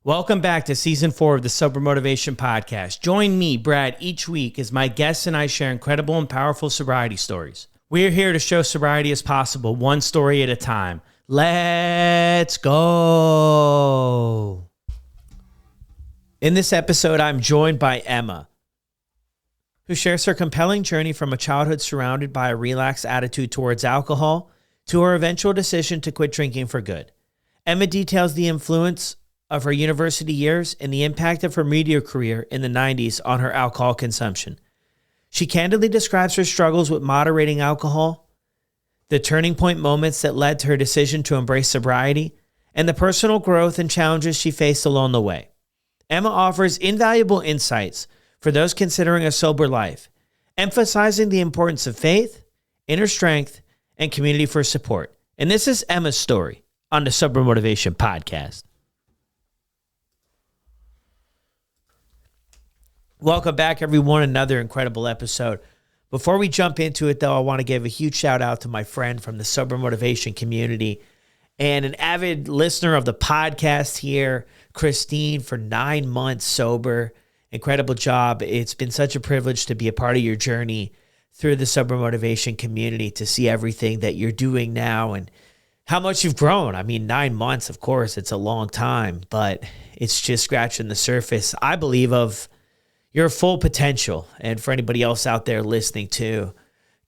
Welcome back to Season 4 of the Sober Motivation Podcast. Join me, Brad, each week as my guests and I share incredible and powerful sobriety stories. We're here to show sobriety is possible, one story at a time. Let's go. In this episode, I'm joined by Emma, who shares her compelling journey from a childhood surrounded by a relaxed attitude towards alcohol to her eventual decision to quit drinking for good. Emma details the influence of her university years and the impact of her media career in the 90s on her alcohol consumption. She candidly describes her struggles with moderating alcohol, the turning point moments that led to her decision to embrace sobriety, and the personal growth and challenges she faced along the way. Emma offers invaluable insights for those considering a sober life, emphasizing the importance of faith, inner strength, and community for support. And this is Emma's story on the Sober Motivation Podcast. Welcome back, everyone. Another incredible episode. Before we jump into it, though, I want to give a huge shout out to my friend from the Sober Motivation community and an avid listener of the podcast here, Christine, for 9 months sober. Incredible job. It's been such a privilege to be a part of your journey through the Sober Motivation community, to see everything that you're doing now and how much you've grown. I mean, 9 months, of course, it's a long time, but it's just scratching the surface, I believe, of your full potential. And for anybody else out there listening too,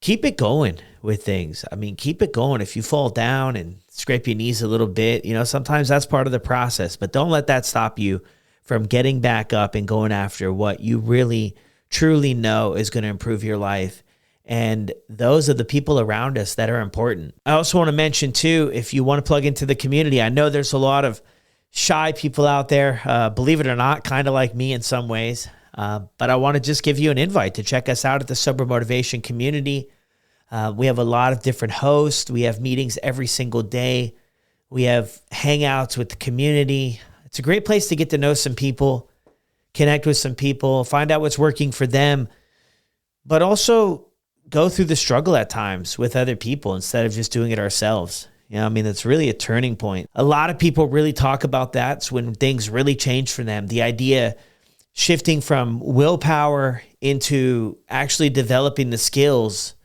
keep it going with things. I mean, keep it going. If you fall down and scrape your knees a little bit, sometimes that's part of the process, but don't let that stop you from getting back up and going after what you really, truly know is going to improve your life. And those are the people around us that are important. I also want to mention too, if you want to plug into the community, I know there's a lot of shy people out there, believe it or not, kind of like me in some ways. But I want to just give you an invite to check us out at the Sober Motivation community. We have a lot of different hosts. We have meetings every single day. We have hangouts with the community. It's a great place to get to know some people, connect with some people, find out what's working for them, but also go through the struggle at times with other people instead of just doing it ourselves. That's really a turning point. A lot of people really talk about that. It's when things really change for them. The idea shifting from willpower into actually developing the skills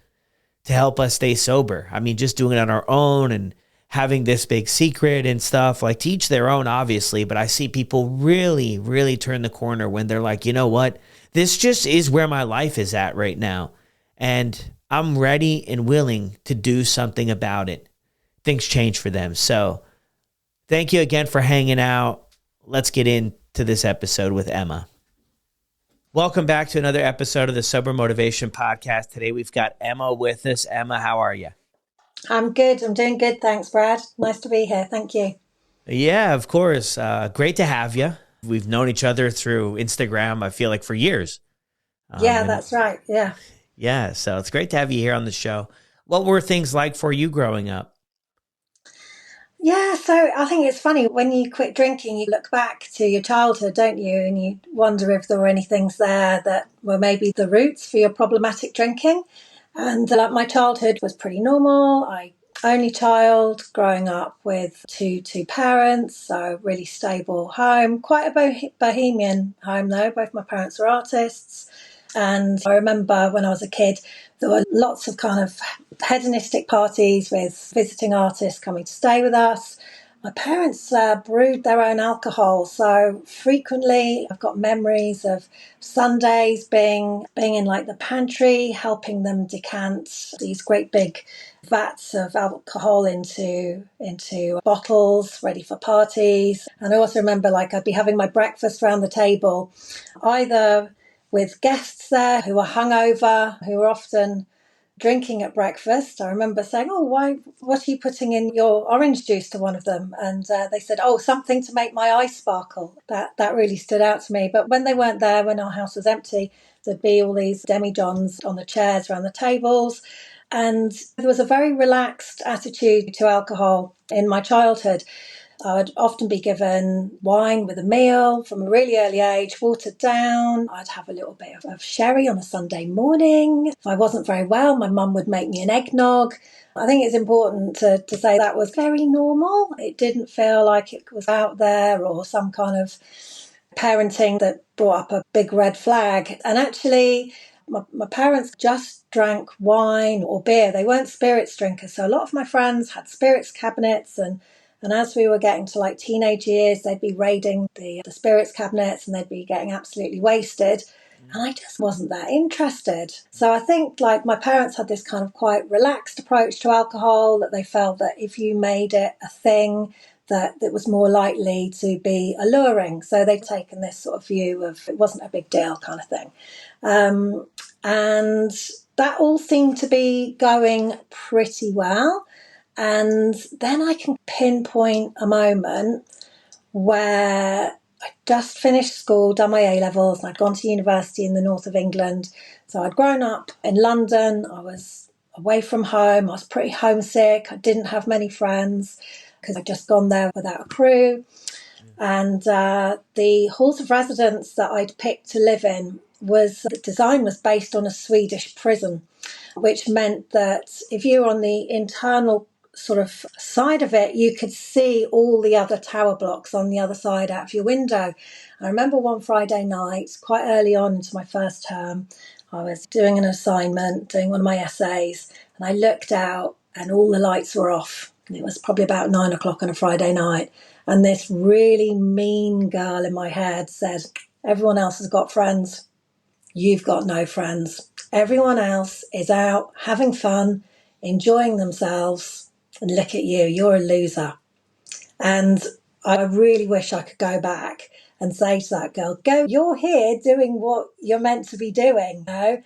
to help us stay sober. Just doing it on our own and having this big secret and stuff, like, to each their own, obviously. But I see people really, really turn the corner when they're like, you know what? This just is where my life is at right now. And I'm ready and willing to do something about it. Things change for them. So thank you again for hanging out. Let's get into this episode with Emma. Welcome back to another episode of the Sober Motivation Podcast. Today we've got Emma with us. Emma, how are you? I'm good. I'm doing good. Thanks, Brad. Nice to be here. Thank you. Yeah, of course. Great to have you. We've known each other through Instagram, I feel like, for years. That's right. Yeah. Yeah, so it's great to have you here on the show. What were things like for you growing up? Yeah, so I think it's funny, when you quit drinking, you look back to your childhood, don't you? And you wonder if there were any things there that were maybe the roots for your problematic drinking. And my childhood was pretty normal. Only child, growing up with two parents, so really stable home. Quite a bohemian home though. Both my parents were artists. And I remember when I was a kid, there were lots of kind of hedonistic parties with visiting artists coming to stay with us. My parents brewed their own alcohol, so frequently I've got memories of Sundays being in like the pantry, helping them decant these great big vats of alcohol into bottles ready for parties. And I also remember, like, I'd be having my breakfast around the table, either with guests there who were hungover, who were often drinking at breakfast. I remember saying, what are you putting in your orange juice, to one of them? And they said, something to make my eyes sparkle. That really stood out to me. But when they weren't there, when our house was empty, there'd be all these demi-johns on the chairs around the tables. And there was a very relaxed attitude to alcohol in my childhood. I would often be given wine with a meal from a really early age, watered down. I'd have a little bit of sherry on a Sunday morning. If I wasn't very well, my mum would make me an eggnog. I think it's important to say that was very normal. It didn't feel like it was out there or some kind of parenting that brought up a big red flag. And actually, my parents just drank wine or beer. They weren't spirits drinkers. So a lot of my friends had spirits cabinets, and as we were getting to like teenage years, they'd be raiding the spirits cabinets and they'd be getting absolutely wasted. And I just wasn't that interested. So I think like my parents had this kind of quite relaxed approach to alcohol, that they felt that if you made it a thing, that it was more likely to be alluring. So they'd taken this sort of view of it wasn't a big deal kind of thing. And that all seemed to be going pretty well. And then I can pinpoint a moment where I just finished school, done my A-levels, and I'd gone to university in the north of England. So I'd grown up in London. I was away from home. I was pretty homesick. I didn't have many friends because I'd just gone there without a crew. And the halls of residence that I'd picked to live in the design was based on a Swedish prison, which meant that if you were on the internal sort of side of it, you could see all the other tower blocks on the other side out of your window. I remember one Friday night, quite early on into my first term, I was doing an assignment, doing one of my essays, and I looked out and all the lights were off. And it was probably about 9 o'clock on a Friday night. And this really mean girl in my head said, everyone else has got friends. You've got no friends. Everyone else is out having fun, enjoying themselves. And look at you, you're a loser. And I really wish I could go back and say to that girl, go, you're here doing what you're meant to be doing, you know?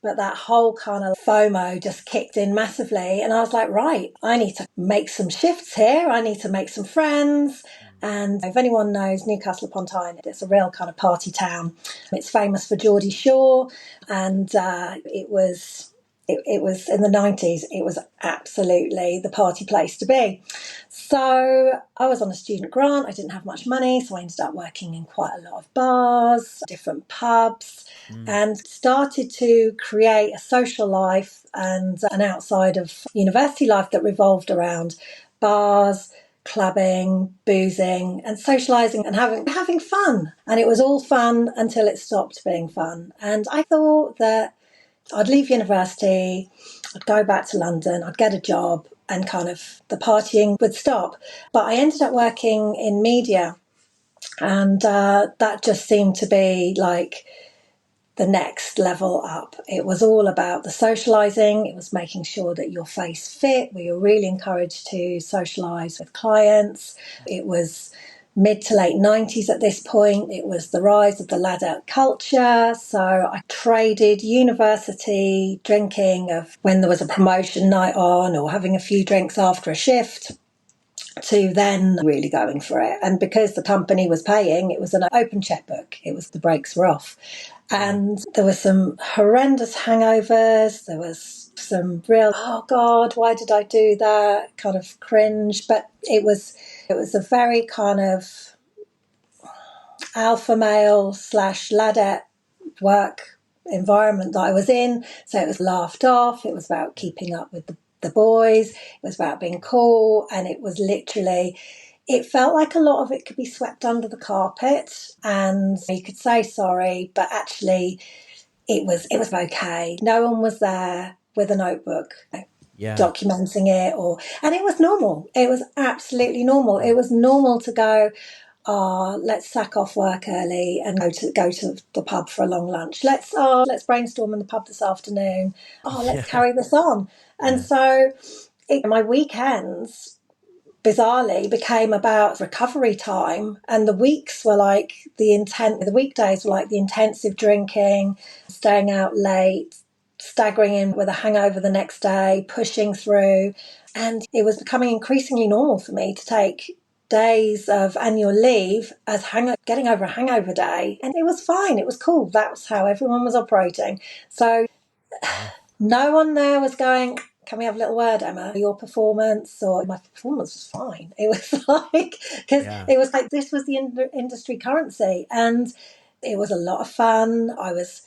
But that whole kind of FOMO just kicked in massively. And I was like, right, I need to make some shifts here. I need to make some friends. And if anyone knows Newcastle upon Tyne, it's a real kind of party town. It's famous for Geordie Shore. And it was in the 90s. It was absolutely the party place to be. So I was on a student grant. I didn't have much money. So I ended up working in quite a lot of bars, different pubs, and started to create a social life and an outside of university life that revolved around bars, clubbing, boozing and socialising and having fun. And it was all fun until it stopped being fun. And I thought that I'd leave university, I'd go back to London, I'd get a job and kind of the partying would stop. But I ended up working in media, and that just seemed to be like the next level up. It was all about the socialising. It was making sure that your face fit. We were really encouraged to socialise with clients. It was mid to late 90s at this point. It was the rise of the ladette culture. So I traded university drinking of when there was a promotion night on or having a few drinks after a shift to then really going for it. And because the company was paying, it was an open checkbook. The brakes were off. And there were some horrendous hangovers. There was some real, oh God, why did I do that? Kind of cringe. But it was a very kind of alpha male / ladette work environment that I was in. So it was laughed off. It was about keeping up with the boys. It was about being cool. And it was literally, it felt like a lot of it could be swept under the carpet and you could say sorry, but actually it was okay. No one was there with a notebook documenting it, and it was normal. It was absolutely normal. It was normal to go, let's sack off work early and go to the pub for a long lunch. Let's brainstorm in the pub this afternoon. Let's carry this on. And so my weekends bizarrely became about recovery time, and the weeks were like the weekdays were like the intensive drinking, staying out late, staggering in with a hangover the next day, pushing through. And it was becoming increasingly normal for me to take days of annual leave as getting over a hangover day. And it was fine. It was cool. That was how everyone was operating. So no one there was going, can we have a little word, Emma? Your performance, or my performance was fine. It was like, because Yeah. it was like, this was the industry currency. And it was a lot of fun. I was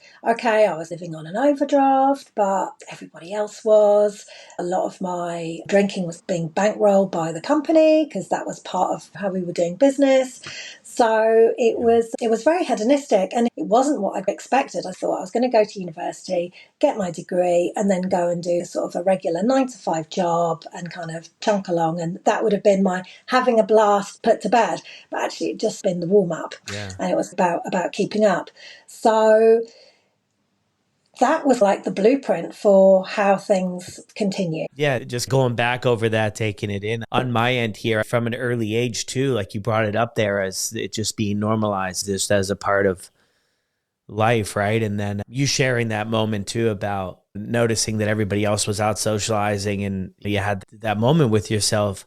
living on an overdraft, but everybody else was. A lot of my drinking was being bankrolled by the company because that was part of how we were doing business. So it was very hedonistic, and it wasn't what I'd expected. I thought I was going to go to university, get my degree, and then go and do sort of a regular 9 to 5 job and kind of chunk along. And that would have been my having a blast, put to bed. But actually, it just been the warm up, Yeah. and it was about keeping up. So that was like the blueprint for how things continue. Yeah, just going back over that, taking it in on my end here from an early age too, like you brought it up there as it just being normalized just as a part of life, right? And then you sharing that moment too about noticing that everybody else was out socializing and you had that moment with yourself.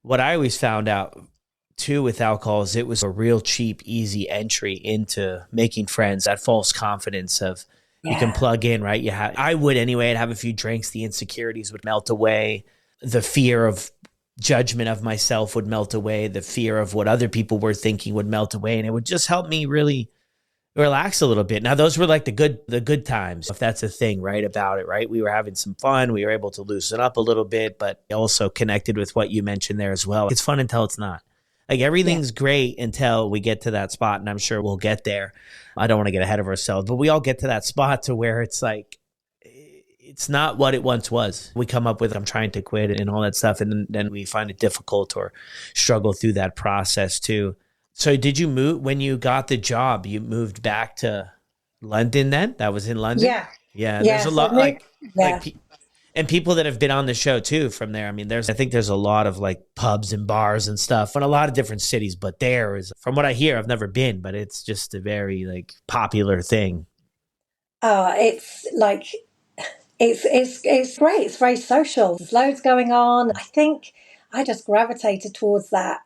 What I always found out too with alcohol is it was a real cheap, easy entry into making friends, that false confidence of you can Yeah. plug in, right? I would anyway. I'd have a few drinks. The insecurities would melt away. The fear of judgment of myself would melt away. The fear of what other people were thinking would melt away. And it would just help me really relax a little bit. Now, those were like the good times, if that's a thing, right? About it, right? We were having some fun. We were able to loosen up a little bit, but also connected with what you mentioned there as well. It's fun until it's not. Like everything's great until we get to that spot, and I'm sure we'll get there. I don't want to get ahead of ourselves, but we all get to that spot to where it's like, it's not what it once was. We come up with, I'm trying to quit and all that stuff, and then we find it difficult or struggle through that process too. So did you move, when you got the job, you moved back to London then? That was in London? Yeah. Yeah, and there's Yeah. a So lot maybe, yeah. and people that have been on the show too from there. I mean, I think there's a lot of like pubs and bars and stuff in a lot of different cities, but there is, from what I hear, I've never been, but it's just a very like popular thing. It's like it's great. It's very social. There's loads going on. I think I just gravitated towards that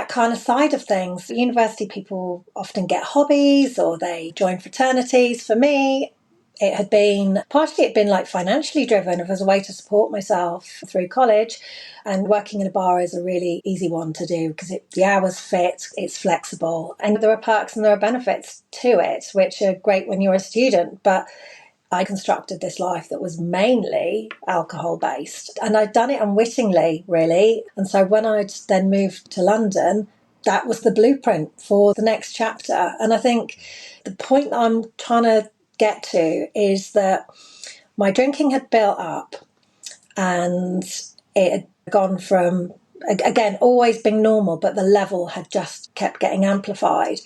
kind of side of things. University people often get hobbies or they join fraternities. For me, it had been like financially driven. It was a way to support myself through college, and working in a bar is a really easy one to do because the hours fit, it's flexible, and there are perks and there are benefits to it, which are great when you're a student. But I constructed this life that was mainly alcohol based, and I'd done it unwittingly, really. And so when I'd then moved to London, that was the blueprint for the next chapter. And I think the point that I'm trying to get to is that my drinking had built up and it had gone from, again, always being normal, but the level had just kept getting amplified.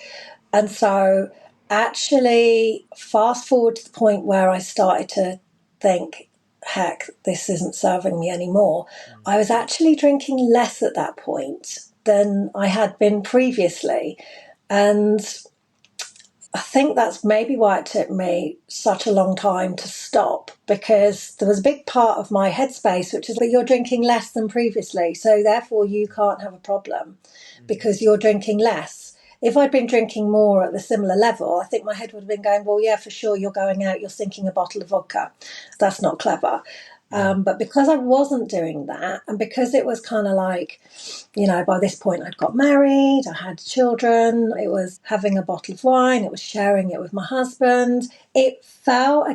And so actually, fast forward to the point where I started to think, heck, this isn't serving me anymore. I was actually drinking less at that point than I had been previously. And I think that's maybe why it took me such a long time to stop, because there was a big part of my headspace which is, but you're drinking less than previously, so therefore you can't have a problem because you're drinking less. If I'd been drinking more at the similar level, I think my head would have been going, well, yeah, for sure, you're going out, you're sinking a bottle of vodka. That's not clever. But because I wasn't doing that, and because it was kind of like, by this point I'd got married, I had children, it was having a bottle of wine, it was sharing it with my husband. It felt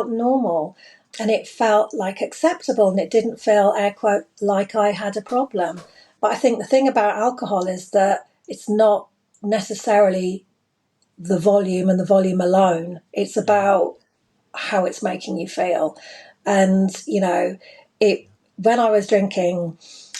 normal, and it felt like acceptable, and it didn't feel, air quote, like I had a problem. But I think the thing about alcohol is that it's not necessarily the volume and the volume alone. It's about how it's making you feel. And, when I was drinking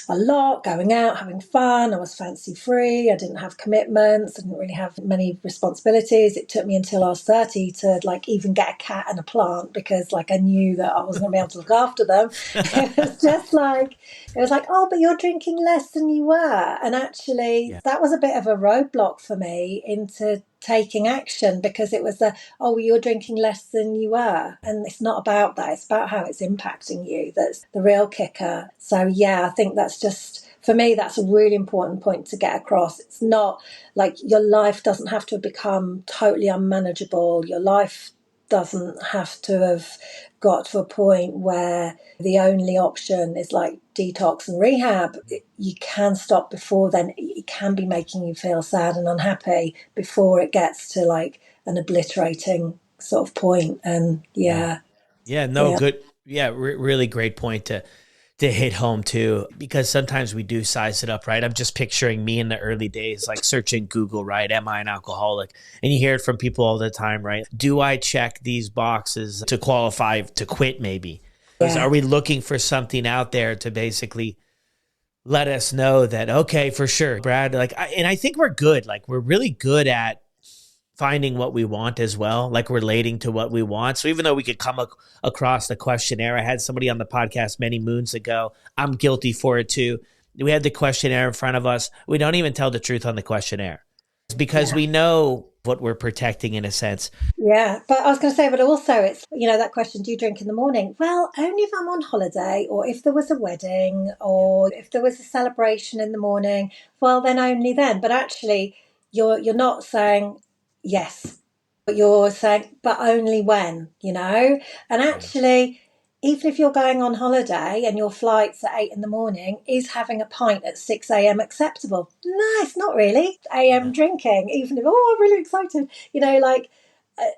a lot, going out, having fun, I was fancy free, I didn't have commitments, I didn't really have many responsibilities. It took me until I was 30 to even get a cat and a plant, because I knew that I wasn't going to be able to look after them. It was like, oh, but you're drinking less than you were. And actually, that was a bit of a roadblock for me into taking action, because it was oh, well, you're drinking less than you were. And it's not about that. It's about how it's impacting you. That's the real kicker. So, yeah, I think that's just, for me, that's a really important point to get across. It's not like your life doesn't have to become totally unmanageable. Your life doesn't have to have got to a point where the only option is like detox and rehab. You can stop before then. It can be making you feel sad and unhappy before it gets to like an obliterating sort of point. And Yeah. yeah, Yeah. No, yeah, good. Yeah. Really great point to hit home too, because sometimes we do size it up, right? I'm just picturing me in the early days, like searching Google, right? Am I an alcoholic? And you hear it from people all the time, right? Do I check these boxes to qualify to quit maybe? yeah. Are we looking for something out there to basically let us know that, okay, for sure, Brad, and I think we're good. Like we're really good at finding what we want as well, like relating to what we want. So even though we could come across the questionnaire, I had somebody on the podcast many moons ago. I'm guilty for it too. We had the questionnaire in front of us. We don't even tell the truth on the questionnaire. It's because Yeah. we know what we're protecting in a sense. Yeah, but I was going to say, but also it's, that question, do you drink in the morning? Well, only if I'm on holiday or if there was a wedding Yeah. or if there was a celebration in the morning, well, then only then. But actually, you're not saying yes, but you're saying, but only when. And Yeah. actually, even if you're going on holiday and your flight's at 8 in the morning, is having a pint at 6 a.m. acceptable? No, it's not really. AM Yeah. drinking, even if, oh, I'm really excited, like,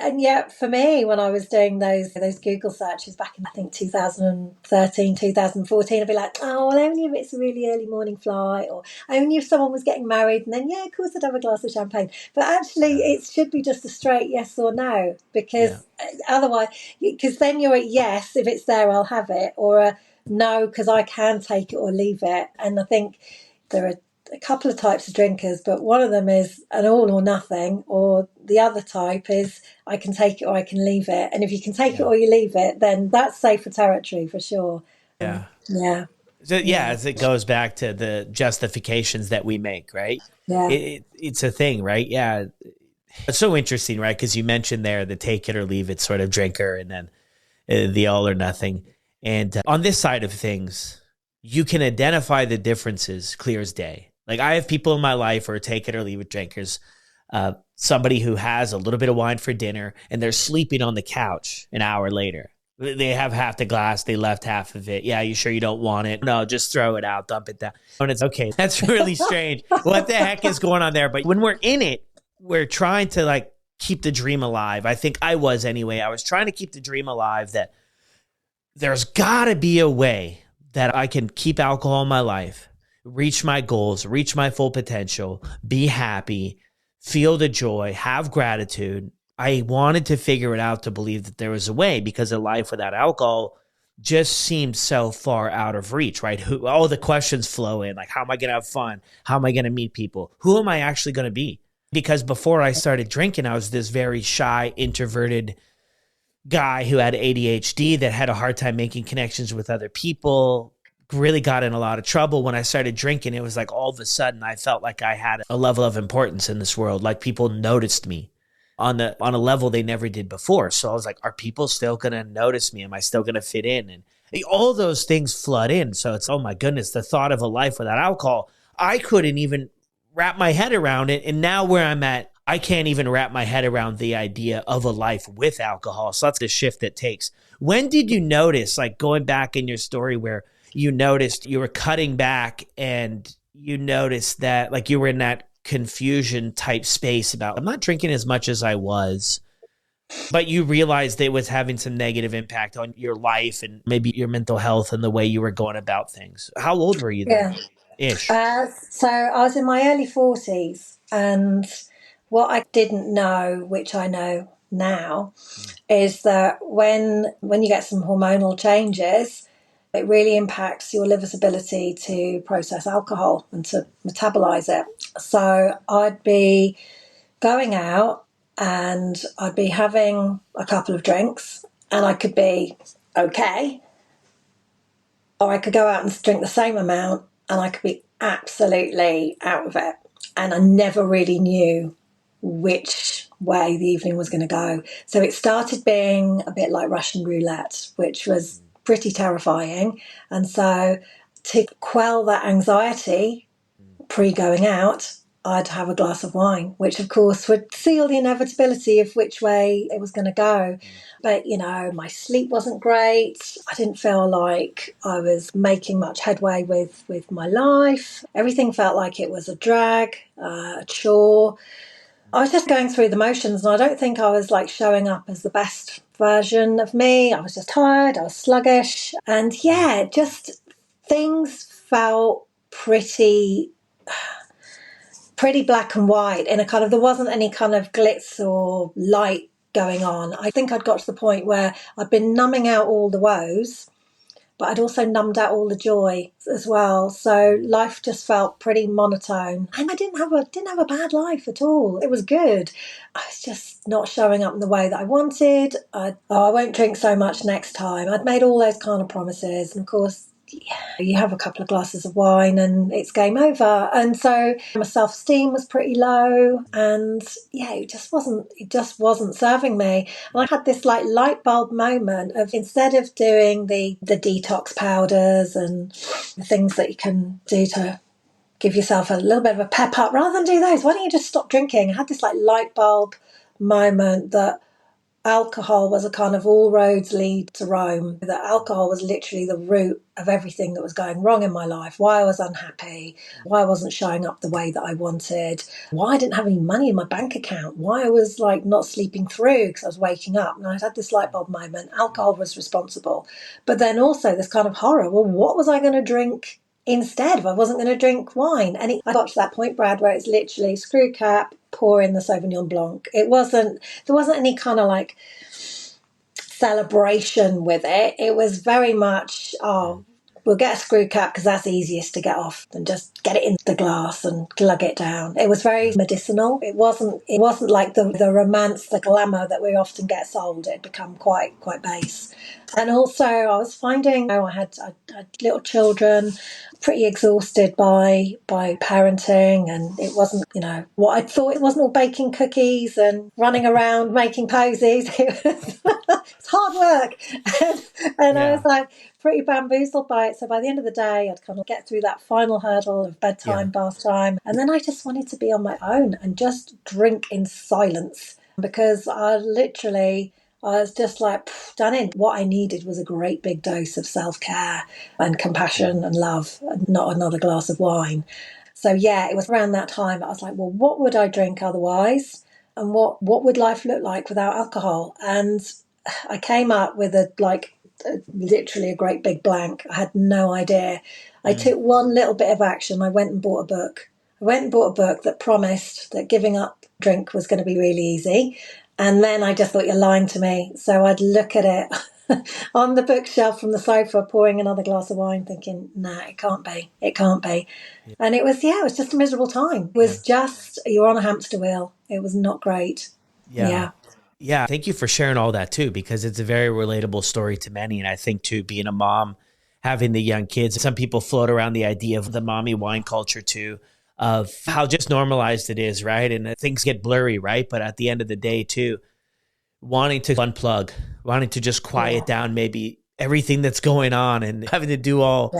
and yet for me, when I was doing those Google searches back in, I think, 2013, 2014, I'd be like, oh, well, only if it's a really early morning flight, or only if someone was getting married, and then, yeah, of course I'd have a glass of champagne. But actually, Yeah. it should be just a straight yes or no, Yeah. because otherwise, because then you're at yes, if it's there, I'll have it, or a no, because I can take it or leave it. And I think there are a couple of types of drinkers, but one of them is an all or nothing, or the other type is I can take it or I can leave it. And if you can take it Yeah. or you leave it, then that's safer territory for sure. Yeah. Yeah, So, yeah, yeah, as it goes back to the justifications that we make, right? yeah, It's a thing, right? Yeah. It's so interesting, right? Because you mentioned there the take it or leave it sort of drinker, and then the all or nothing. And on this side of things, you can identify the differences clear as day. Like I have people in my life who are take it or leave it drinkers. Somebody who has a little bit of wine for dinner and they're sleeping on the couch an hour later. They have half the glass, they left half of it. Yeah, you sure you don't want it? No, just throw it out, dump it down. And it's okay. That's really strange. What the heck is going on there? But when we're in it, we're trying to like keep the dream alive. I think I was anyway. I was trying to keep the dream alive that there's got to be a way that I can keep alcohol in my life, reach my goals, reach my full potential, be happy, feel the joy, have gratitude. I wanted to figure it out to believe that there was a way, because a life without alcohol just seemed so far out of reach, right? All the questions flow in, like, how am I going to have fun? How am I going to meet people? Who am I actually going to be? Because before I started drinking, I was this very shy, introverted guy who had ADHD that had a hard time making connections with other people, really got in a lot of trouble. When I started drinking, it was like all of a sudden I felt like I had a level of importance in this world. Like people noticed me on a level they never did before. So I was like, are people still going to notice me? Am I still going to fit in? And all those things flood in. So it's, oh my goodness, the thought of a life without alcohol, I couldn't even wrap my head around it. And now where I'm at, I can't even wrap my head around the idea of a life with alcohol. So that's the shift it takes. When did you notice, like going back in your story where you noticed you were cutting back and you noticed that like you were in that confusion type space about, I'm not drinking as much as I was, but you realized it was having some negative impact on your life and maybe your mental health and the way you were going about things? How old were you then? yeah. Ish. So I was in my early 40s, and what I didn't know, which I know now, is that when you get some hormonal changes, it really impacts your liver's ability to process alcohol and to metabolize it. So I'd be going out and I'd be having a couple of drinks, and I could be okay, or I could go out and drink the same amount and I could be absolutely out of it. And I never really knew which way the evening was going to go. So it started being a bit like Russian roulette, which was pretty terrifying. And so to quell that anxiety pre going out, I'd have a glass of wine, which of course would seal the inevitability of which way it was going to go. But, my sleep wasn't great. I didn't feel like I was making much headway with my life. Everything felt like it was a drag, a chore. I was just going through the motions, and I don't think I was like showing up as the best version of me. I was just tired, I was sluggish. And yeah, just things felt pretty black and white in a kind of, there wasn't any kind of glitz or light going on. I think I'd got to the point where I'd been numbing out all the woes, but I'd also numbed out all the joy as well. So life just felt pretty monotone, and I didn't have a bad life at all. It was good. I was just not showing up in the way that I wanted. I won't drink so much next time. I'd made all those kind of promises, and of course, you have a couple of glasses of wine and it's game over. And so my self-esteem was pretty low, and it just wasn't serving me. And I had this like light bulb moment of, instead of doing the detox powders and the things that you can do to give yourself a little bit of a pep up, rather than do those, why don't you just stop drinking? I had this like light bulb moment that alcohol was a kind of all roads lead to Rome, that alcohol was literally the root of everything that was going wrong in my life, why I was unhappy, why I wasn't showing up the way that I wanted, why I didn't have any money in my bank account, why I was like not sleeping through because I was waking up. And I had this light bulb moment. Alcohol was responsible. But then also this kind of horror, well, what was I going to drink instead if I wasn't going to drink wine? And I got to that point, Brad, where it's literally screw cap, pour in the Sauvignon Blanc. There wasn't any kind of like celebration with it. It was very much, we'll get a screw cap because that's easiest to get off, and just get it in the glass and glug it down. It was very medicinal. It wasn't like the romance, the glamour that we often get sold. It had become quite base. And also I was finding, I had little children, pretty exhausted by parenting, and it wasn't, what I thought. It wasn't all baking cookies and running around making posies. It's hard work. And I was like pretty bamboozled by it. So by the end of the day, I'd kind of get through that final hurdle of bedtime, bath time. And then I just wanted to be on my own and just drink in silence, because I was just like done in. What I needed was a great big dose of self-care and compassion and love, and not another glass of wine. So yeah, it was around that time that I was like, well, what would I drink otherwise? And what would life look like without alcohol? And I came up with literally a great big blank. I had no idea. I took one little bit of action. I went and bought a book. That promised that giving up drink was going to be really easy. And then I just thought, you're lying to me. So I'd look at it on the bookshelf from the sofa, pouring another glass of wine, thinking, nah, it can't be. It can't be. Yeah. And it was just a miserable time. It was just, you're on a hamster wheel. It was not great. Yeah. Yeah. Thank you for sharing all that too, because it's a very relatable story to many. And I think too, being a mom, having the young kids, some people float around the idea of the mommy wine culture too, of how just normalized it is, right? And things get blurry, right? But at the end of the day too, wanting to unplug, wanting to just quiet down maybe everything that's going on, and having to do all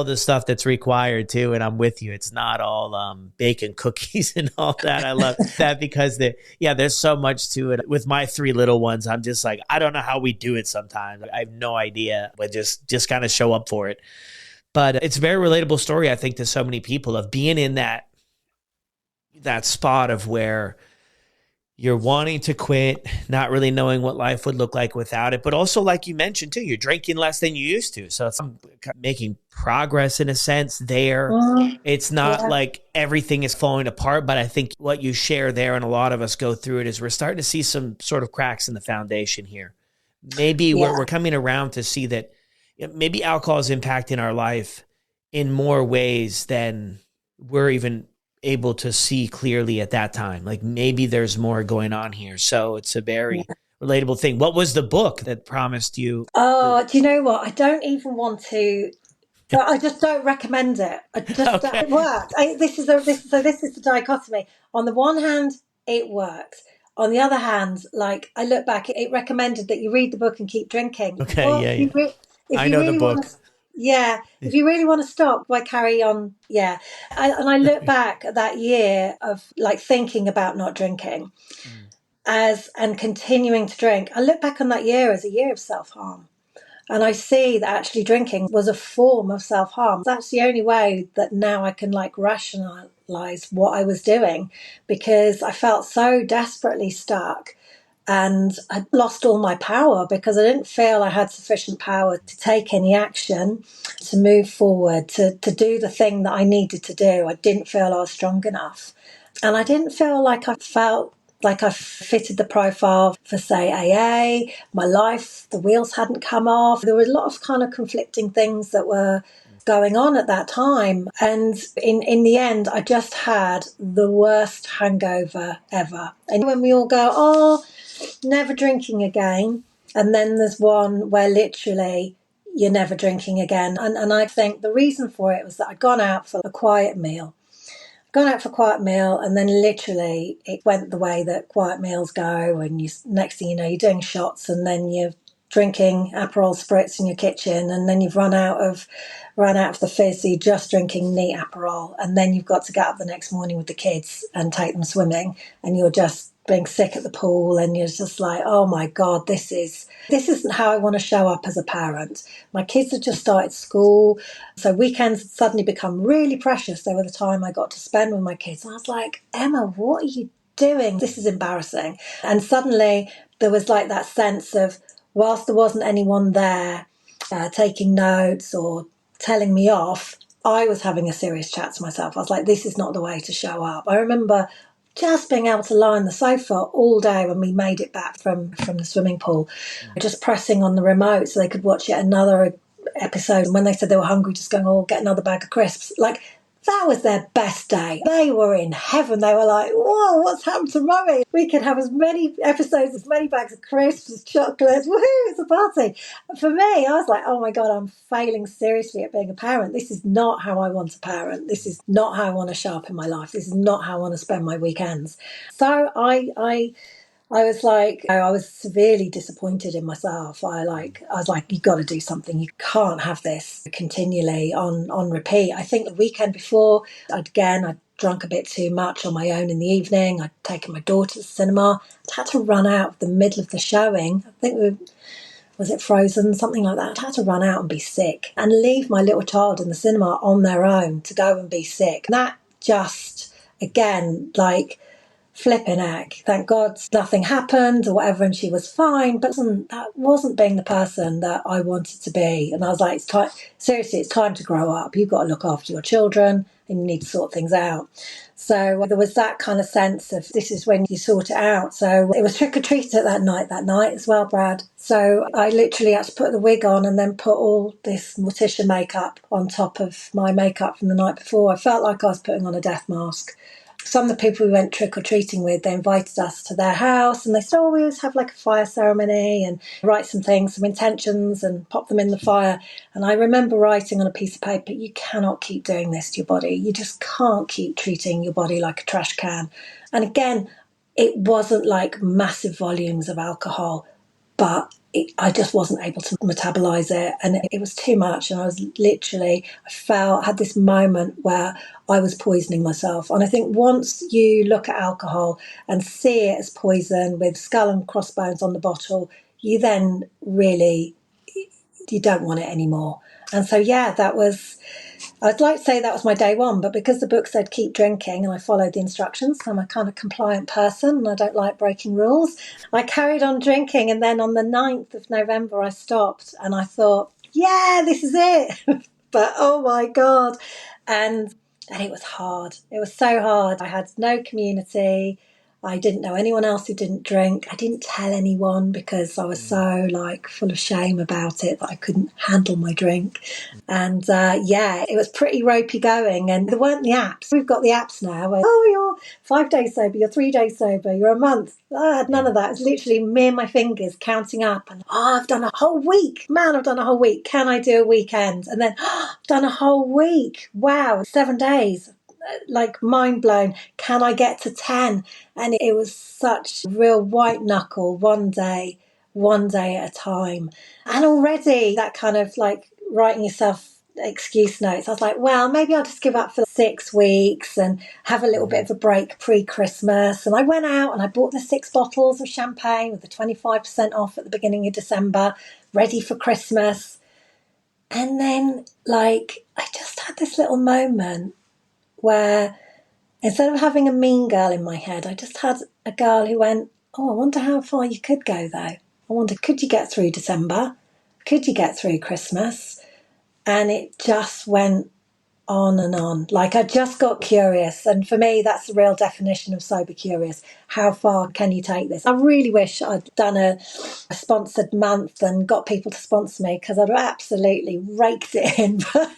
the stuff that's required too. And I'm with you. It's not all bacon cookies and all that. I love that, because there's so much to it. With my 3 little ones, I'm just like, I don't know how we do it sometimes. I have no idea, but just kind of show up for it. But it's a very relatable story, I think, to so many people, of being in that spot of where you're wanting to quit, not really knowing what life would look like without it. But also, like you mentioned too, you're drinking less than you used to. So it's making progress in a sense there. It's not like everything is falling apart. But I think what you share there, and a lot of us go through it, is we're starting to see some sort of cracks in the foundation here. Maybe we're coming around to see that maybe alcohol is impacting our life in more ways than we're even able to see clearly at that time. Like maybe there's more going on here. So it's a very relatable thing. What was the book that promised you? Oh, do you know what? I don't even want to. I just don't recommend it. It worked. This is the dichotomy. On the one hand, it works. On the other hand, like I look back, it recommended that you read the book and keep drinking. Okay, I know the book. Yeah, if you really want to stop, why carry on? Yeah. And I look back at that year of like thinking about not drinking and continuing to drink. I look back on that year as a year of self-harm. And I see that actually drinking was a form of self-harm. That's the only way that now I can like rationalize what I was doing, because I felt so desperately stuck and I lost all my power because I didn't feel I had sufficient power to take any action, to move forward, to do the thing that I needed to do. I didn't feel I was strong enough. And I didn't feel like I felt like I fitted the profile for, say, AA. My life, the wheels hadn't come off. There were a lot of kind of conflicting things that were going on at that time. And in the end, I just had the worst hangover ever. And when we all go, oh, never drinking again. And then there's one where literally you're never drinking again. And I think the reason for it was that I'd gone out for a quiet meal. And then literally it went the way that quiet meals go, and you, next thing you know, you're doing shots, and then you're drinking Aperol spritz in your kitchen, and then you've run out of the fizz, so you're just drinking neat Aperol, and then you've got to get up the next morning with the kids and take them swimming, and you're just being sick at the pool, and you're just like, oh my God, this isn't how I want to show up as a parent. My kids have just started school, so weekends had suddenly become really precious. They were the time I got to spend with my kids. And I was like, Emma, what are you doing? This is embarrassing. And suddenly there was like that sense of, whilst there wasn't anyone there taking notes or telling me off, I was having a serious chat to myself. I was like, this is not the way to show up. I remember just being able to lie on the sofa all day when we made it back from the swimming pool, just pressing on the remote so they could watch yet another episode. And when they said they were hungry, just going, oh, get another bag of crisps. Like, that was their best day. They were in heaven. They were like, whoa, what's happened to mummy? We could have as many episodes, as many bags of crisps, as chocolates. Woohoo, it's a party. For me, I was like, oh my God, I'm failing seriously at being a parent. This is not how I want to parent. This is not how I want to show up in my life. This is not how I want to spend my weekends. So I was like, I was severely disappointed in myself. I was like, you got to do something. You can't have this continually on repeat. I think the weekend before, I'd drunk a bit too much on my own in the evening. I'd taken my daughter to the cinema. I'd had to run out the middle of the showing. I think was it Frozen, something like that. I'd had to run out and be sick and leave my little child in the cinema on their own to go and be sick. And that just, again, like, flipping heck. Thank God nothing happened or whatever, and she was fine. But that wasn't being the person that I wanted to be. And I was like, it's time. Seriously, it's time to grow up. You've got to look after your children, and you need to sort things out. So there was that kind of sense of, this is when you sort it out. So it was trick or treat that night as well, Brad. So I literally had to put the wig on and then put all this Morticia makeup on top of my makeup from the night before. I felt like I was putting on a death mask. Some of the people we went trick-or-treating with, they invited us to their house, and they said, oh, we always have like a fire ceremony and write some things, some intentions, and pop them in the fire. And I remember writing on a piece of paper, you cannot keep doing this to your body. You just can't keep treating your body like a trash can. And again, it wasn't like massive volumes of alcohol, but I just wasn't able to metabolize it, and it was too much. And I had this moment where I was poisoning myself. And I think once you look at alcohol and see it as poison with skull and crossbones on the bottle, you then really, you don't want it anymore. And so, yeah, I'd like to say that was my day one, but because the book said keep drinking and I followed the instructions, I'm a kind of compliant person and I don't like breaking rules. I carried on drinking, and then on the 9th of November I stopped, and I thought, yeah, this is it. But oh my God. And it was hard. It was so hard. I had no community. I didn't know anyone else who didn't drink. I didn't tell anyone because I was so like full of shame about it that I couldn't handle my drink. And it was pretty ropey going. And there weren't the apps. We've got the apps now where, oh, you're 5 days sober, you're 3 days sober, you're a month. I had none of that. It was literally me and my fingers counting up. And I've done a whole week. Man, I've done a whole week. Can I do a weekend? And then I've done a whole week. Wow, 7 days. Like mind blown. Can I get to 10? And it was such real white knuckle, one day at a time. And already that kind of like writing yourself excuse notes. I was like, well, maybe I'll just give up for 6 weeks and have a little bit of a break pre-Christmas. And I went out and I bought the 6 bottles of champagne with the 25% off at the beginning of December, ready for Christmas. And then, like, I just had this little moment where instead of having a mean girl in my head, I just had a girl who went, oh, I wonder how far you could go, though. I wonder, could you get through December? Could you get through Christmas? And it just went on and on. Like, I just got curious. And for me, that's the real definition of sober curious. How far can you take this? I really wish I'd done a sponsored month and got people to sponsor me, because I'd have absolutely raked it in. But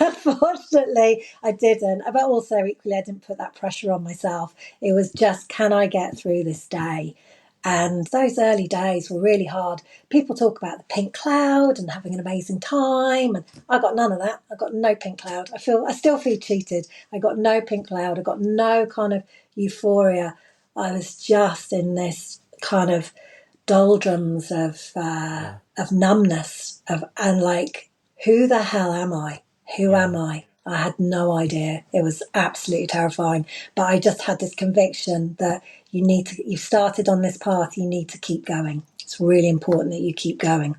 unfortunately, I didn't. But also, equally, I didn't put that pressure on myself. It was just, can I get through this day? And those early days were really hard. People talk about the pink cloud and having an amazing time, and I got none of that. I got no pink cloud. I still feel cheated. I got no pink cloud. I got no kind of euphoria. I was just in this kind of doldrums of numbness and like, who the hell am I? Who am I? I had no idea. It was absolutely terrifying. But I just had this conviction that you've started on this path, you need to keep going. It's really important that you keep going,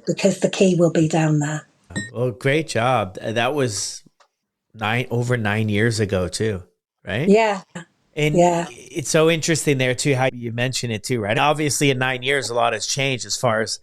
because the key will be down there. Well, great job. That was over 9 years ago too, right? Yeah. And Yeah. it's so interesting there too, how you mention it too, right? Obviously in 9 years, a lot has changed as far as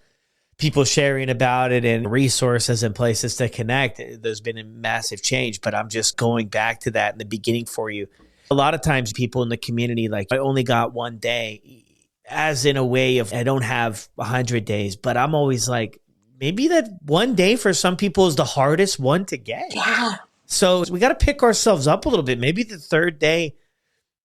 people sharing about it and resources and places to connect. There's been a massive change, but I'm just going back to that in the beginning for you. A lot of times people in the community, like, I only got 1 day, as in a way of, I don't have 100 days, but I'm always like, maybe that 1 day for some people is the hardest one to get. Yeah. So we got to pick ourselves up a little bit. Maybe the 3rd day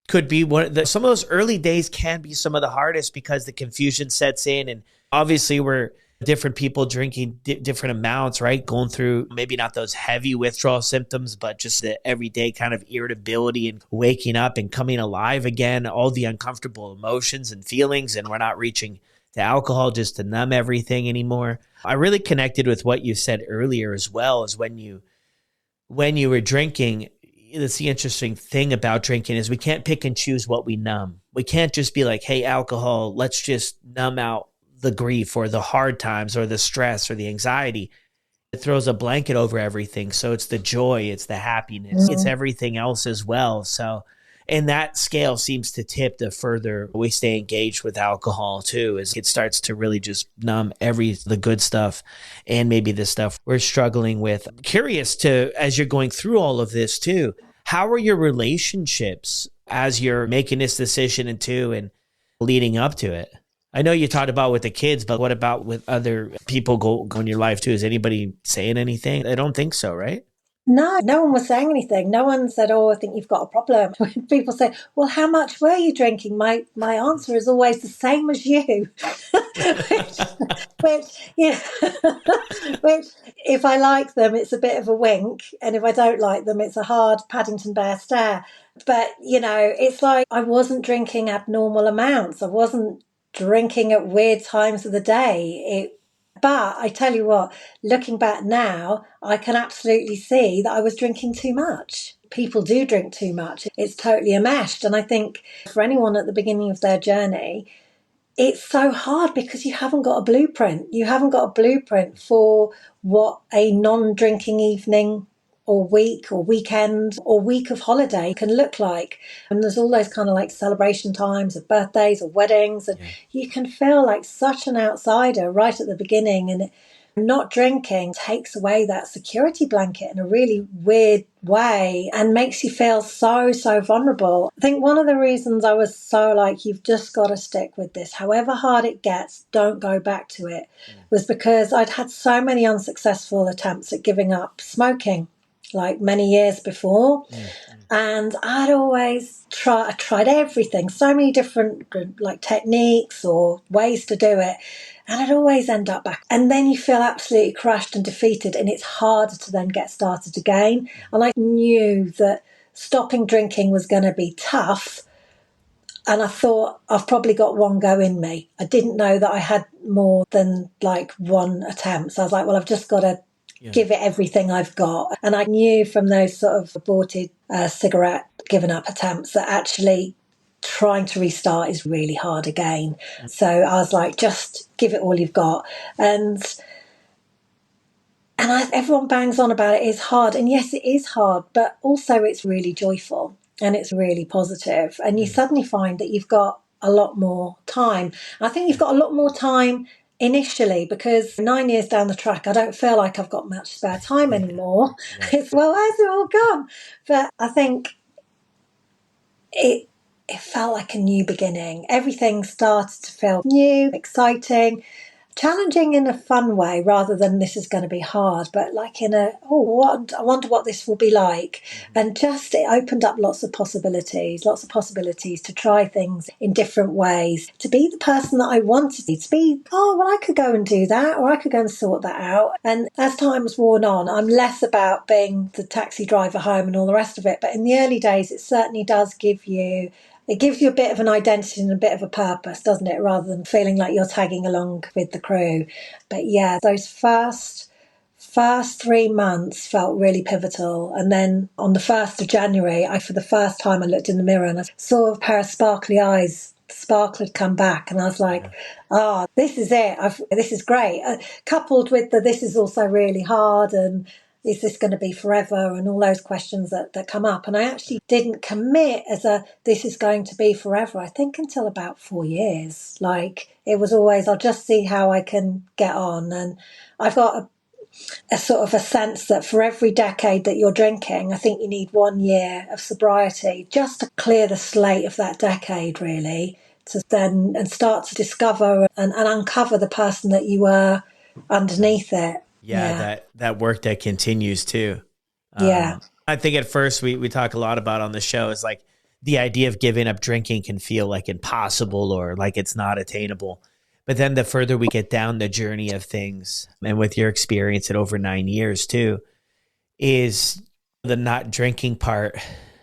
could be some of those early days can be some of the hardest, because the confusion sets in, and obviously we're different people drinking different amounts, right? Going through maybe not those heavy withdrawal symptoms, but just the everyday kind of irritability and waking up and coming alive again, all the uncomfortable emotions and feelings. And we're not reaching to alcohol just to numb everything anymore. I really connected with what you said earlier as well, as when you were drinking. That's the interesting thing about drinking, is we can't pick and choose what we numb. We can't just be like, hey, alcohol, let's just numb out the grief or the hard times or the stress or the anxiety. It throws a blanket over everything. So it's the joy, it's the happiness, it's everything else as well. So, and that scale seems to tip the further we stay engaged with alcohol too, as it starts to really just numb the good stuff and maybe the stuff we're struggling with. I'm curious as you're going through all of this too, how are your relationships as you're making this decision and leading up to it? I know you talked about with the kids, but what about with other people go in your life too? Is anybody saying anything? I don't think so, right? No one was saying anything. No one said, oh, I think you've got a problem. When people say, well, how much were you drinking? My answer is always the same as you. which, which, if I like them, it's a bit of a wink. And if I don't like them, it's a hard Paddington Bear stare. But, it's like I wasn't drinking abnormal amounts. I wasn't drinking at weird times of the day. But I tell you what, looking back now, I can absolutely see that I was drinking too much. People do drink too much. It's totally enmeshed. And I think for anyone at the beginning of their journey, it's so hard because you haven't got a blueprint. You haven't got a blueprint for what a non-drinking evening or week or weekend or week of holiday can look like. And there's all those kind of like celebration times of birthdays or weddings, and you can feel like such an outsider right at the beginning, and not drinking takes away that security blanket in a really weird way and makes you feel so vulnerable. I think one of the reasons I was so like, you've just got to stick with this, however hard it gets, don't go back to it, was because I'd had so many unsuccessful attempts at giving up smoking, like many years before. And I'd always tried everything, so many different like techniques or ways to do it. And I'd always end up back. And then you feel absolutely crushed and defeated, and it's harder to then get started again. And I knew that stopping drinking was going to be tough. And I thought, I've probably got one go in me. I didn't know that I had more than like one attempt. So I was like, well, I've just got to give it everything I've got. And I knew from those sort of aborted cigarette given up attempts that actually trying to restart is really hard again. So I was like, just give it all you've got. And everyone bangs on about it is hard. And yes, it is hard, but also it's really joyful and it's really positive. And you suddenly find that you've got a lot more time. I think you've got a lot more time initially, because 9 years down the track, I don't feel like I've got much spare time anymore. It's, well, where's it all gone? But I think it felt like a new beginning. Everything started to feel new, exciting, challenging in a fun way, rather than this is going to be hard, but like in a, I wonder what this will be like. And just, it opened up lots of possibilities to try things in different ways, to be the person that I wanted to be. Oh, well, I could go and do that, or I could go and sort that out. And as time's worn on, I'm less about being the taxi driver home and all the rest of it. But in the early days, it certainly does give you a bit of an identity and a bit of a purpose, doesn't it? Rather than feeling like you're tagging along with the crew. But yeah, those first 3 months felt really pivotal. And then on the 1st of January, for the first time, I looked in the mirror and I saw a pair of sparkly eyes. The sparkle had come back, and I was like, this is it. This is great. Coupled with this is also really hard, and is this going to be forever, and all those questions that come up. And I actually didn't commit this is going to be forever, I think, until about 4 years. Like, it was always, I'll just see how I can get on. And I've got a sort of a sense that for every decade that you're drinking, I think you need 1 year of sobriety just to clear the slate of that decade, really, to then and start to discover and uncover the person that you were underneath it. That work that continues too. I think at first we talk a lot about on the show is like the idea of giving up drinking can feel like impossible or like it's not attainable. But then the further we get down the journey of things, and with your experience at over 9 years too, is the not drinking part.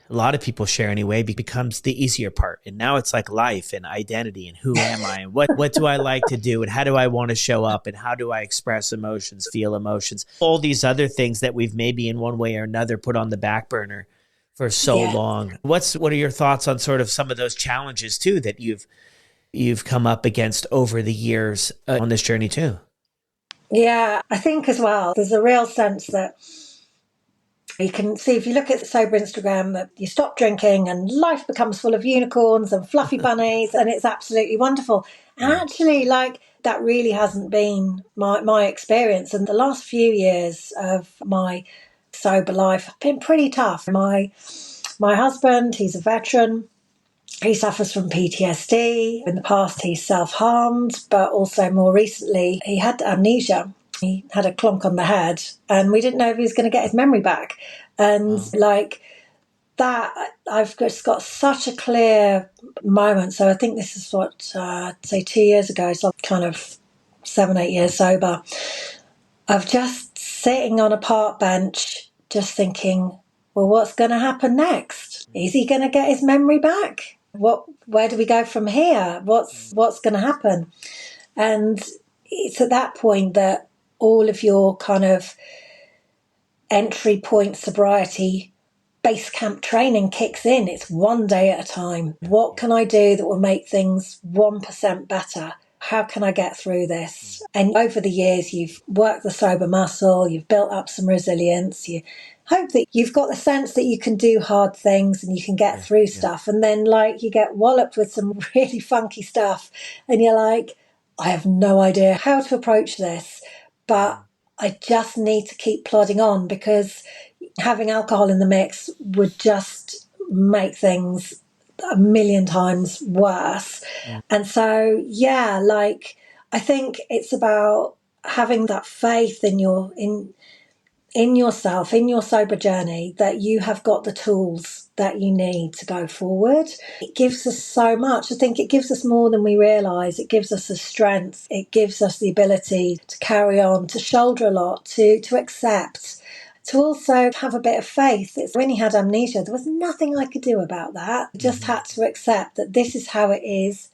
A lot of people share anyway, becomes the easier part. And now it's like life and identity and who am I and what do I like to do and how do I want to show up and how do I express emotions, feel emotions, all these other things that we've maybe in one way or another put on the back burner for so long. What are your thoughts on sort of some of those challenges too that you've come up against over the years on this journey too? Yeah, I think as well, there's a real sense that you can see, if you look at Sober Instagram, that you stop drinking and life becomes full of unicorns and fluffy bunnies and it's absolutely wonderful. And actually, like, that really hasn't been my experience. And the last few years of my sober life have been pretty tough. My husband, he's a veteran. He suffers from PTSD. In the past, he's self-harmed, but also more recently, he had amnesia. He had a clonk on the head, and we didn't know if he was going to get his memory back. And like that, I've just got such a clear moment. So I think this is what, say 2 years ago, so I'm kind of 7-8 years sober, of just sitting on a park bench, just thinking, well, what's going to happen next? Is he going to get his memory back? Where do we go from here? What's going to happen? And it's at that point that all of your kind of entry point sobriety base camp training kicks in. It's 1 day at a time. What can I do that will make things 1% better? How can I get through this? And over the years, you've worked the sober muscle, you've built up some resilience, you hope that you've got the sense that you can do hard things and you can get through stuff. And then, like, you get walloped with some really funky stuff and you're like, I have no idea how to approach this, but I just need to keep plodding on, because having alcohol in the mix would just make things a million times worse. And so, like, I think it's about having that faith in yourself, in your sober journey, that you have got the tools that you need to go forward. It gives us so much. I think it gives us more than we realise. It gives us the strength. It gives us the ability to carry on, to shoulder a lot, to accept. to also have a bit of faith. It's when he had amnesia, there was nothing I could do about that. I just had to accept that this is how it is,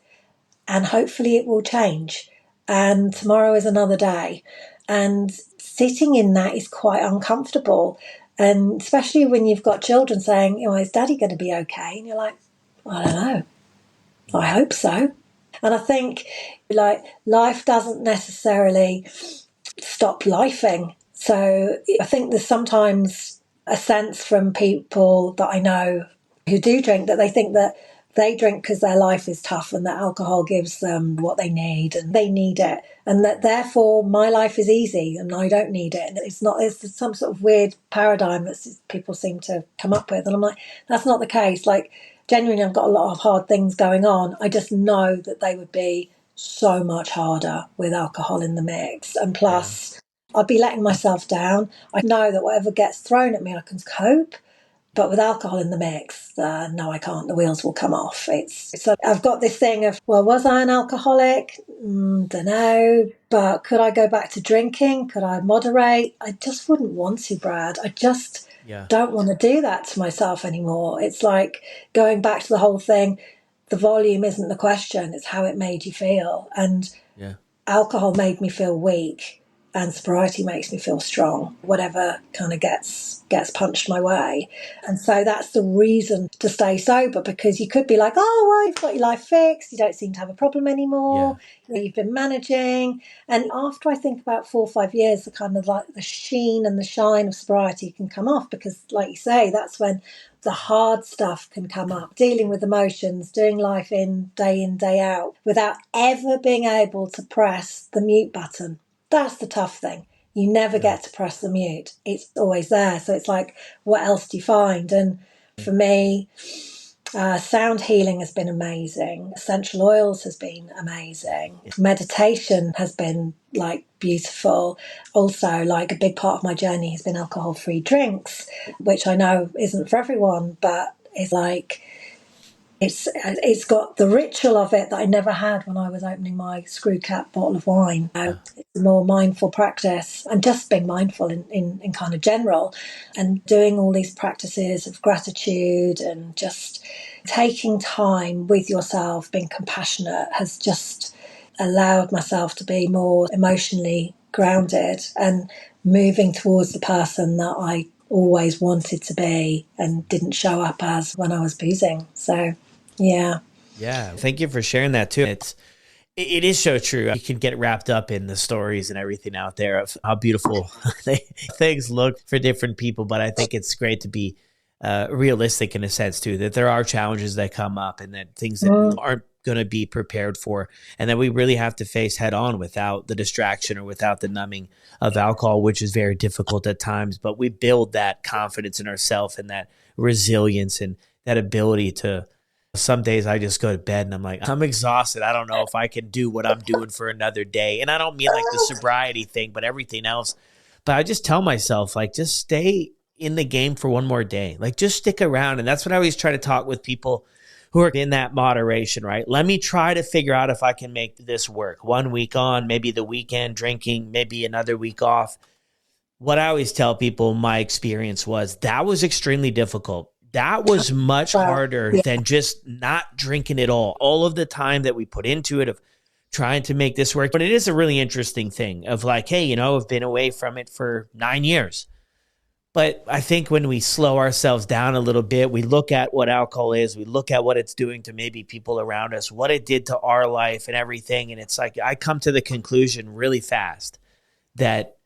and hopefully it will change. And tomorrow is another day. And sitting in that is quite uncomfortable. And especially when you've got children saying, is daddy going to be okay? And you're like, I don't know. I hope so. And I think life doesn't necessarily stop lifing. So I think there's sometimes a sense from people that I know who do drink that they think that they drink because their life is tough and that alcohol gives them what they need and they need it. And that therefore my life is easy and I don't need it. And it's some sort of weird paradigm that people seem to come up with. And I'm like, that's not the case. Genuinely, I've got a lot of hard things going on. I just know that they would be so much harder with alcohol in the mix. And plus, I'd be letting myself down. I know that whatever gets thrown at me, I can cope. But with alcohol in the mix, no, I can't. The wheels will come off. So I've got this thing of, well, was I an alcoholic? Don't know. But could I go back to drinking? Could I moderate? I just wouldn't want to, Brad. I just don't want to do that to myself anymore. It's like going back to the whole thing. The volume isn't the question. It's how it made you feel. And alcohol made me feel weak. And sobriety makes me feel strong, whatever kind of gets punched my way. And so that's the reason to stay sober, because you could be like, oh, well, you've got your life fixed. You don't seem to have a problem anymore. You've been managing. And after I think about 4 or 5 years, the kind of the sheen and the shine of sobriety can come off, because like you say, that's when the hard stuff can come up, dealing with emotions, doing life in, day out, without ever being able to press the mute button. That's the tough thing. You never get to press the mute. It's always there. So it's like, what else do you find? And for me, sound healing has been amazing. Essential oils has been amazing. Meditation has been beautiful. Also, a big part of my journey has been alcohol-free drinks, which I know isn't for everyone, but it's it's got the ritual of it that I never had when I was opening my screw cap bottle of wine. It's a more mindful practice, and just being mindful in kind of general, and doing all these practices of gratitude and just taking time with yourself, being compassionate, has just allowed myself to be more emotionally grounded and moving towards the person that I always wanted to be and didn't show up as when I was boozing. So yeah. Thank you for sharing that too. It is so true. You can get wrapped up in the stories and everything out there of how beautiful things look for different people. But I think it's great to be realistic in a sense too, that there are challenges that come up and that things that we aren't going to be prepared for, and that we really have to face head on without the distraction or without the numbing of alcohol, which is very difficult at times. But we build that confidence in ourselves and that resilience and that ability to. Some days I just go to bed and I'm like, I'm exhausted. I don't know if I can do what I'm doing for another day. And I don't mean like the sobriety thing, but everything else. But I just tell myself, just stay in the game for one more day. Just stick around. And that's what I always try to talk with people who are in that moderation, right? Let me try to figure out if I can make this work. 1 week on, maybe the weekend drinking, maybe another week off. What I always tell people, my experience was that was extremely difficult. That was much harder than just not drinking at all. All of the time that we put into it of trying to make this work. But it is a really interesting thing of hey, I've been away from it for 9 years. But I think when we slow ourselves down a little bit, we look at what alcohol is, we look at what it's doing to maybe people around us, what it did to our life and everything. And it's I come to the conclusion really fast that,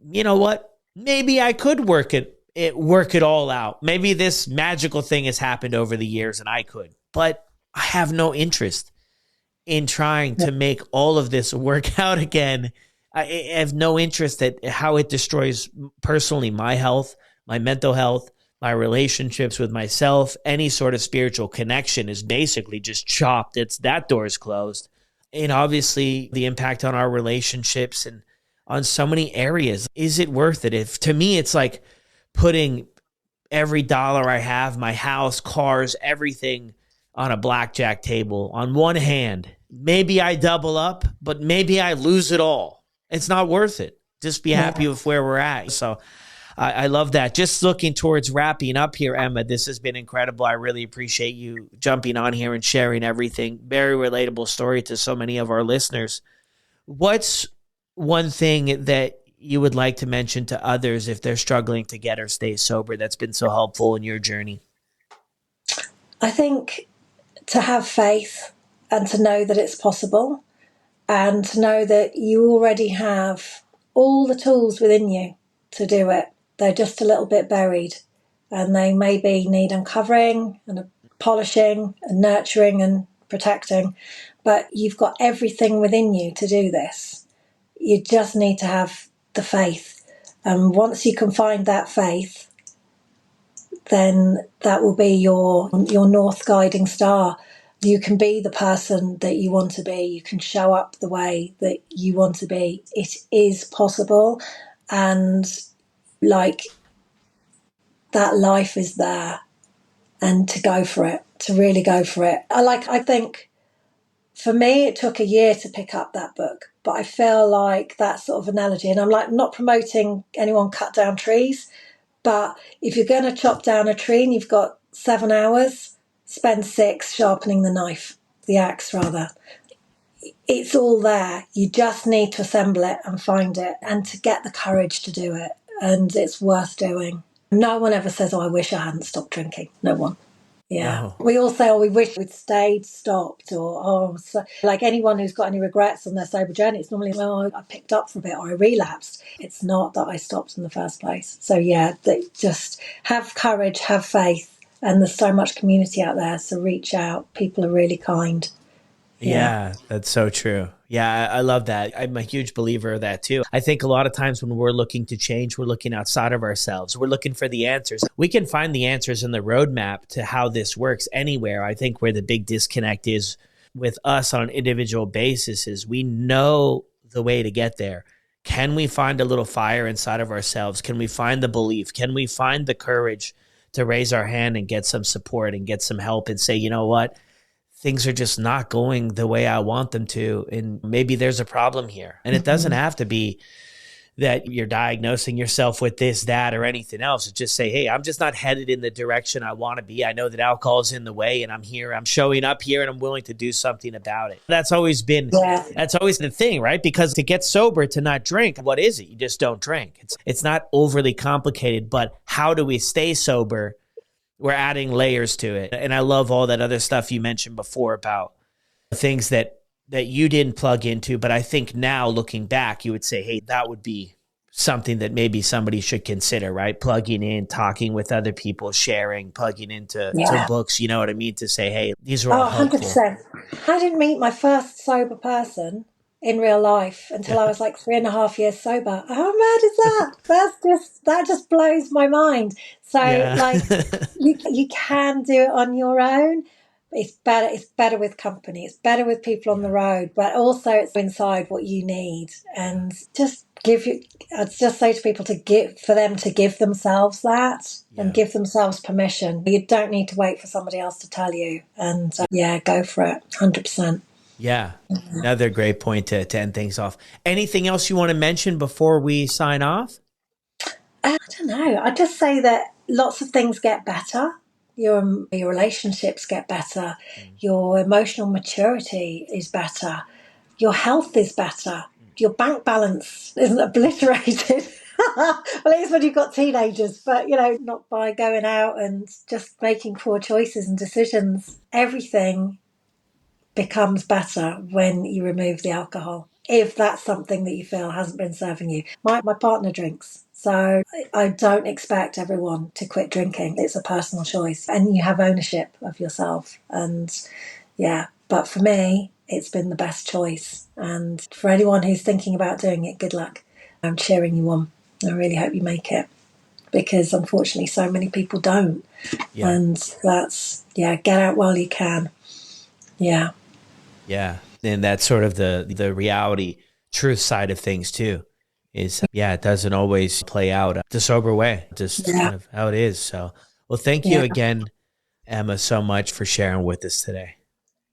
you know what, maybe I could work it all out. Maybe this magical thing has happened over the years and I could, but I have no interest in trying to make all of this work out again. I have no interest at how it destroys personally my health, my mental health, my relationships with myself. Any sort of spiritual connection is basically just chopped. That door is closed. And obviously the impact on our relationships and on so many areas. Is it worth it? To me, it's like putting every dollar I have, my house, cars, everything on a blackjack table on one hand. Maybe I double up, but maybe I lose it all. It's not worth it. Just be happy with where we're at. So I love that. Just looking towards wrapping up here, Emma, this has been incredible. I really appreciate you jumping on here and sharing everything. Very relatable story to so many of our listeners. What's one thing that you would like to mention to others if they're struggling to get or stay sober that's been so helpful in your journey? I think to have faith and to know that it's possible and to know that you already have all the tools within you to do it. They're just a little bit buried and they maybe need uncovering and polishing and nurturing and protecting, but you've got everything within you to do this. You just need to have the faith. And once you can find that faith, then that will be your north guiding star. You can be the person that you want to be. You can show up the way that you want to be. It is possible. And like that life is there, and to go for it, to really go for it. I think for me, it took a year to pick up that book, but I feel like that sort of analogy, and I'm like not promoting anyone cut down trees, but if you're going to chop down a tree and you've got 7 hours, spend 6 sharpening the axe rather. It's all there. You just need to assemble it and find it and to get the courage to do it. And it's worth doing. No one ever says, oh, I wish I hadn't stopped drinking. No one. Yeah. No. We all say, oh, we wish we'd stayed, stopped, or, oh, so, like anyone who's got any regrets on their sober journey, it's normally, well, I picked up for a bit or I relapsed. It's not that I stopped in the first place. So, yeah, just have courage, have faith, and there's so much community out there. So reach out. People are really kind. Yeah, that's so true. Yeah, I love that. I'm a huge believer of that too. I think a lot of times when we're looking to change, we're looking outside of ourselves. We're looking for the answers. We can find the answers in the roadmap to how this works anywhere. I think where the big disconnect is with us on an individual basis is we know the way to get there. Can we find a little fire inside of ourselves? Can we find the belief? Can we find the courage to raise our hand and get some support and get some help and say, you know what? Things are just not going the way I want them to. And maybe there's a problem here. And it doesn't have to be that you're diagnosing yourself with this, that, or anything else. It's just say, hey, I'm just not headed in the direction I want to be. I know that alcohol is in the way and I'm here, I'm showing up here and I'm willing to do something about it. That's always the thing, right? Because to get sober, to not drink, what is it? You just don't drink. It's not overly complicated, but how do we stay sober? We're adding layers to it. And I love all that other stuff you mentioned before about things that you didn't plug into. But I think now looking back, you would say, hey, that would be something that maybe somebody should consider, right? Plugging in, talking with other people, sharing, plugging into to books, you know what I mean? To say, hey, these are all helpful. 100%. I didn't meet my first sober person in real life until I was like 3.5 years sober. How mad is that? That just blows my mind. So like you can do it on your own. It's better with company. It's better with people on the road, but also it's inside what you need. And I'd just say to people for them to give themselves that and give themselves permission. You don't need to wait for somebody else to tell you. And go for it. 100%. Yeah. Another great point to end things off. Anything else you want to mention before we sign off? I don't know. I just say that lots of things get better. Your relationships get better. Your emotional maturity is better. Your health is better. Your bank balance isn't obliterated. Well, it is when you've got teenagers, but, not by going out and just making poor choices and decisions. Everything becomes better when you remove the alcohol, if that's something that you feel hasn't been serving you. My partner drinks, so I don't expect everyone to quit drinking. It's a personal choice and you have ownership of yourself. And but for me, it's been the best choice. And for anyone who's thinking about doing it, good luck. I'm cheering you on. I really hope you make it, because unfortunately so many people don't. And that's get out while you can. Yeah. And that's sort of the reality, truth side of things too, is, it doesn't always play out the sober way, just kind of how it is. So, well, thank you again, Emma, so much for sharing with us today.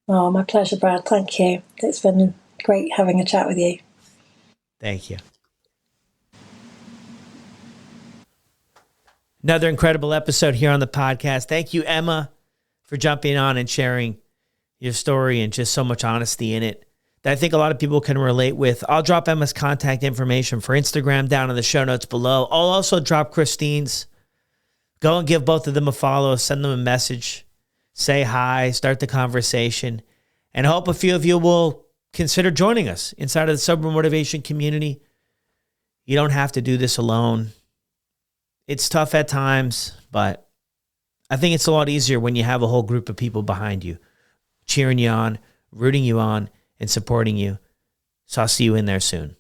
Oh, my pleasure, Brad. Thank you. It's been great having a chat with you. Thank you. Another incredible episode here on the podcast. Thank you, Emma, for jumping on and sharing your story and just so much honesty in it that I think a lot of people can relate with. I'll drop Emma's contact information for Instagram down in the show notes below. I'll also drop Christine's. Go and give both of them a follow, send them a message, say hi, start the conversation, and I hope a few of you will consider joining us inside of the Sober Motivation community. You don't have to do this alone. It's tough at times, but I think it's a lot easier when you have a whole group of people behind you, cheering you on, rooting you on, and supporting you. So I'll see you in there soon.